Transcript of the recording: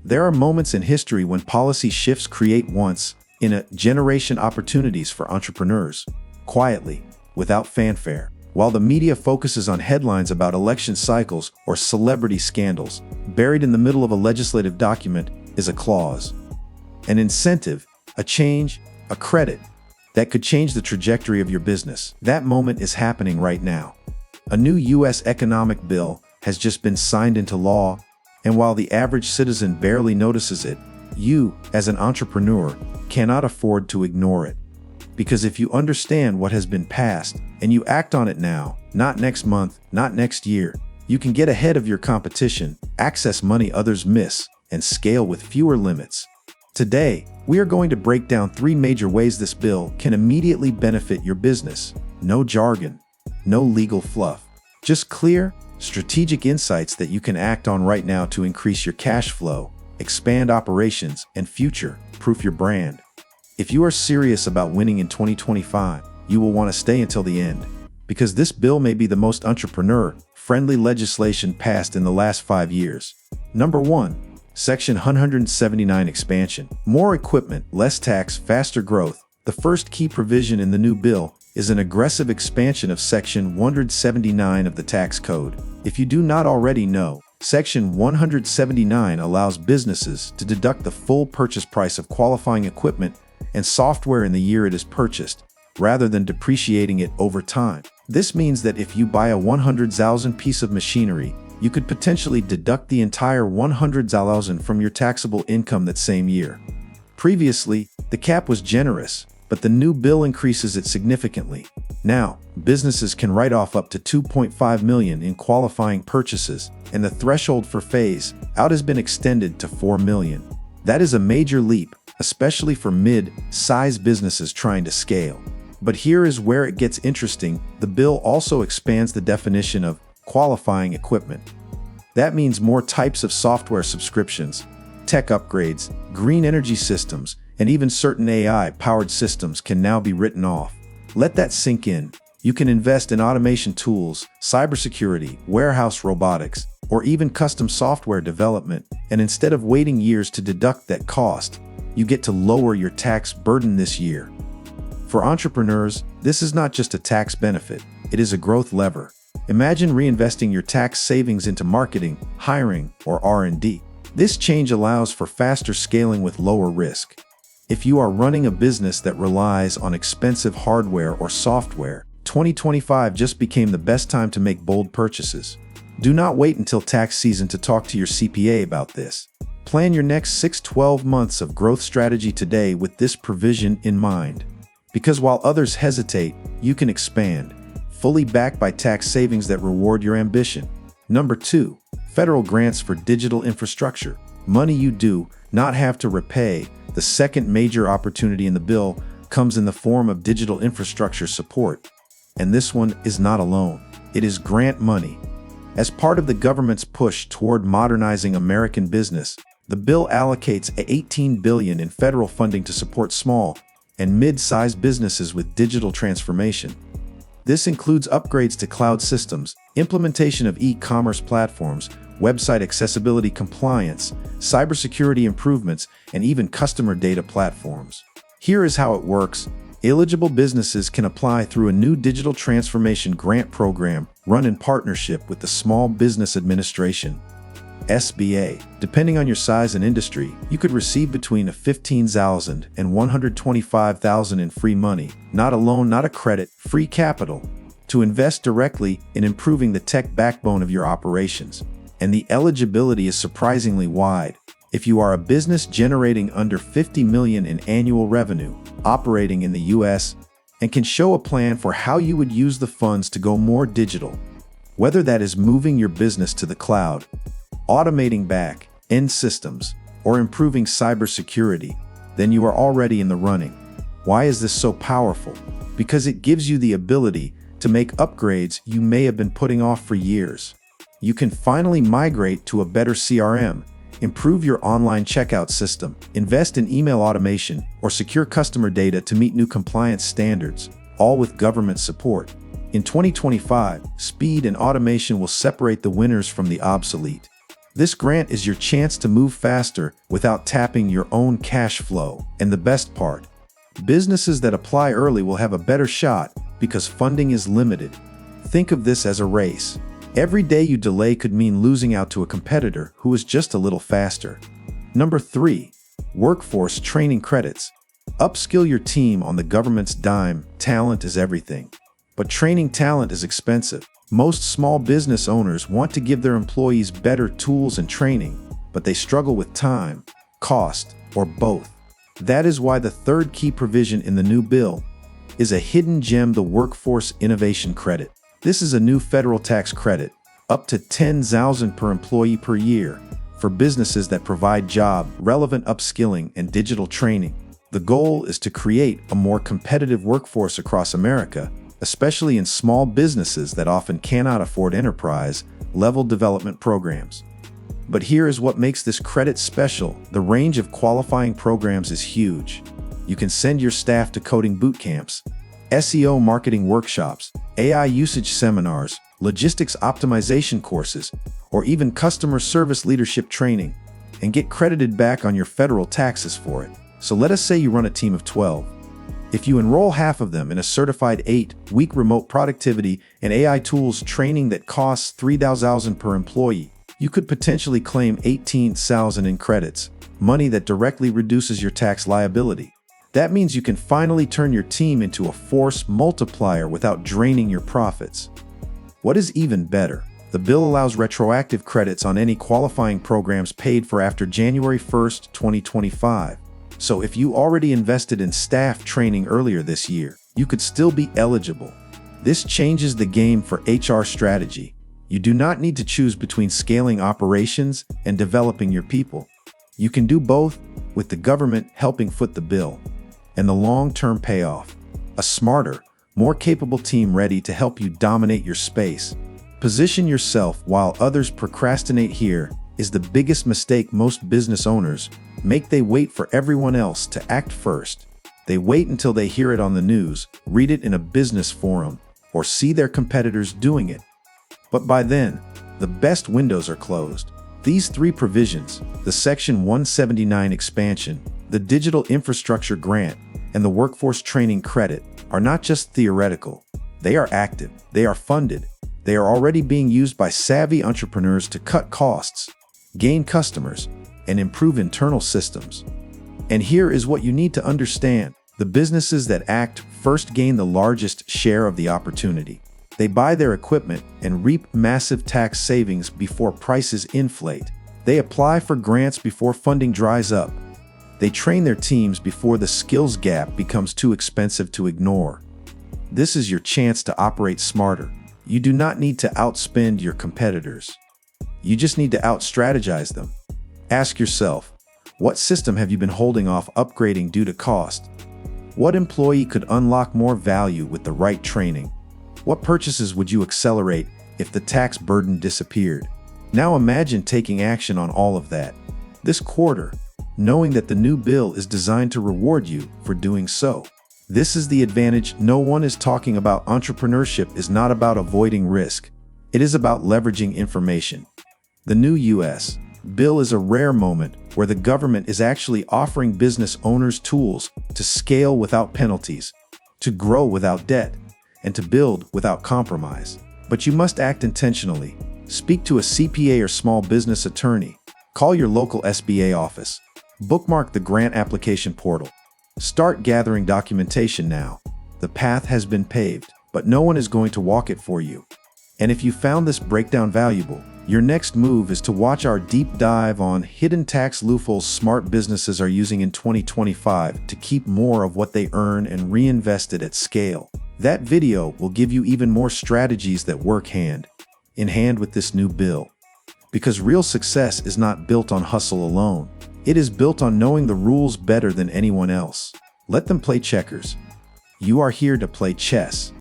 There are moments in history when policy shifts create once-in-a-generation opportunities for entrepreneurs, quietly, without fanfare. While the media focuses on headlines about election cycles or celebrity scandals, buried in the middle of a legislative document is a clause, an incentive, a change, a credit that could change the trajectory of your business. That moment is happening right now. A new U.S. economic bill has just been signed into law, and while the average citizen barely notices it, you, as an entrepreneur, cannot afford to ignore it. Because if you understand what has been passed, and you act on it now, not next month, not next year, you can get ahead of your competition, access money others miss, and scale with fewer limits. Today, we are going to break down 3 major ways this bill can immediately benefit your business. No jargon, no legal fluff, just clear, strategic insights that you can act on right now to increase your cash flow, expand operations, and future-proof your brand. If you are serious about winning in 2025, you will want to stay until the end, because this bill may be the most entrepreneur-friendly legislation passed in the last 5 years. Number 1. Section 179 Expansion. More equipment, less tax, faster growth. The first key provision in the new bill is an aggressive expansion of Section 179 of the tax code. If you do not already know, Section 179 allows businesses to deduct the full purchase price of qualifying equipment and software in the year it is purchased, rather than depreciating it over time. This means that if you buy a 100,000 piece of machinery, you could potentially deduct the entire 100,000 from your taxable income that same year. Previously, the cap was generous, but the new bill increases it significantly. Now, businesses can write off up to $2.5 million in qualifying purchases, and the threshold for phase-out has been extended to $4 million. That is a major leap, especially for mid-sized businesses trying to scale. But here is where it gets interesting. The bill also expands the definition of qualifying equipment. That means more types of software subscriptions, tech upgrades, green energy systems, and even certain AI-powered systems can now be written off. Let that sink in. You can invest in automation tools, cybersecurity, warehouse robotics, or even custom software development, and instead of waiting years to deduct that cost, you get to lower your tax burden this year. For entrepreneurs, this is not just a tax benefit, it is a growth lever. Imagine reinvesting your tax savings into marketing, hiring, or R&D. This change allows for faster scaling with lower risk. If you are running a business that relies on expensive hardware or software, 2025 just became the best time to make bold purchases. Do not wait until tax season to talk to your CPA about this. Plan your next 6-12 months of growth strategy today with this provision in mind. Because while others hesitate, you can expand, fully backed by tax savings that reward your ambition. Number 2. Federal grants for digital infrastructure. Money you do not have to repay. The second major opportunity in the bill comes in the form of digital infrastructure support. And this one is not alone. It is grant money. As part of the government's push toward modernizing American business, the bill allocates $18 billion in federal funding to support small and mid-sized businesses with digital transformation. This includes upgrades to cloud systems, implementation of e-commerce platforms, website accessibility compliance, cybersecurity improvements, and even customer data platforms. Here is how it works. Eligible businesses can apply through a new digital transformation grant program run in partnership with the Small Business Administration, SBA. Depending on your size and industry, you could receive between $15,000 and $125,000 in free money, not a loan, not a credit, free capital, to invest directly in improving the tech backbone of your operations. And the eligibility is surprisingly wide. If you are a business generating under $50 million in annual revenue, operating in the U.S., and can show a plan for how you would use the funds to go more digital, whether that is moving your business to the cloud, automating back-end systems, or improving cybersecurity, then you are already in the running. Why is this so powerful? Because it gives you the ability to make upgrades you may have been putting off for years. You can finally migrate to a better CRM, improve your online checkout system, invest in email automation, or secure customer data to meet new compliance standards, all with government support. In 2025, speed and automation will separate the winners from the obsolete. This grant is your chance to move faster without tapping your own cash flow. And the best part, businesses that apply early will have a better shot because funding is limited. Think of this as a race. Every day you delay could mean losing out to a competitor who is just a little faster. Number 3. Workforce training credits. Upskill your team on the government's dime. Talent is everything. But training talent is expensive. Most small business owners want to give their employees better tools and training, but they struggle with time, cost, or both. That is why the third key provision in the new bill is a hidden gem: the Workforce Innovation Credit. This is a new federal tax credit, up to $10,000 per employee per year, for businesses that provide job-relevant upskilling and digital training. The goal is to create a more competitive workforce across America, especially in small businesses that often cannot afford enterprise-level development programs. But here is what makes this credit special. The range of qualifying programs is huge. You can send your staff to coding boot camps, SEO marketing workshops, AI usage seminars, logistics optimization courses, or even customer service leadership training, and get credited back on your federal taxes for it. So let us say you run a team of 12. If you enroll half of them in a certified 8-week remote productivity and AI tools training that costs $3,000 per employee, you could potentially claim $18,000 in credits, money that directly reduces your tax liability. That means you can finally turn your team into a force multiplier without draining your profits. What is even better, the bill allows retroactive credits on any qualifying programs paid for after January 1st, 2025. So if you already invested in staff training earlier this year, you could still be eligible. This changes the game for HR strategy. You do not need to choose between scaling operations and developing your people. You can do both, with the government helping foot the bill. And the long-term payoff: a smarter, more capable team ready to help you dominate your space. Position yourself while others procrastinate. Here is the biggest mistake most business owners make. They wait for everyone else to act first. They wait until they hear it on the news, read it in a business forum, or see their competitors doing it. But by then, the best windows are closed. These 3 provisions, the Section 179 expansion, the Digital Infrastructure Grant, and the Workforce Training Credit, are not just theoretical. They are active, they are funded, they are already being used by savvy entrepreneurs to cut costs, gain customers, and improve internal systems. And here is what you need to understand: the businesses that act first gain the largest share of the opportunity. They buy their equipment and reap massive tax savings before prices inflate. They apply for grants before funding dries up. They train their teams before the skills gap becomes too expensive to ignore. This is your chance to operate smarter. You do not need to outspend your competitors. You just need to out-strategize them. Ask yourself, what system have you been holding off upgrading due to cost? What employee could unlock more value with the right training? What purchases would you accelerate if the tax burden disappeared? Now imagine taking action on all of that this quarter, knowing that the new bill is designed to reward you for doing so. This is the advantage. No one is talking about. Entrepreneurship is not about avoiding risk. It is about leveraging information. The new U.S. bill is a rare moment where the government is actually offering business owners tools to scale without penalties, to grow without debt, and to build without compromise. But you must act intentionally. Speak to a CPA or small business attorney. Call your local SBA office. Bookmark the grant application portal. Start gathering documentation now. The path has been paved, but no one is going to walk it for you. And if you found this breakdown valuable, your next move is to watch our deep dive on hidden tax loopholes smart businesses are using in 2025 to keep more of what they earn and reinvest it at scale. That video will give you even more strategies that work hand in hand with this new bill. Because real success is not built on hustle alone. It is built on knowing the rules better than anyone else. Let them play checkers. You are here to play chess.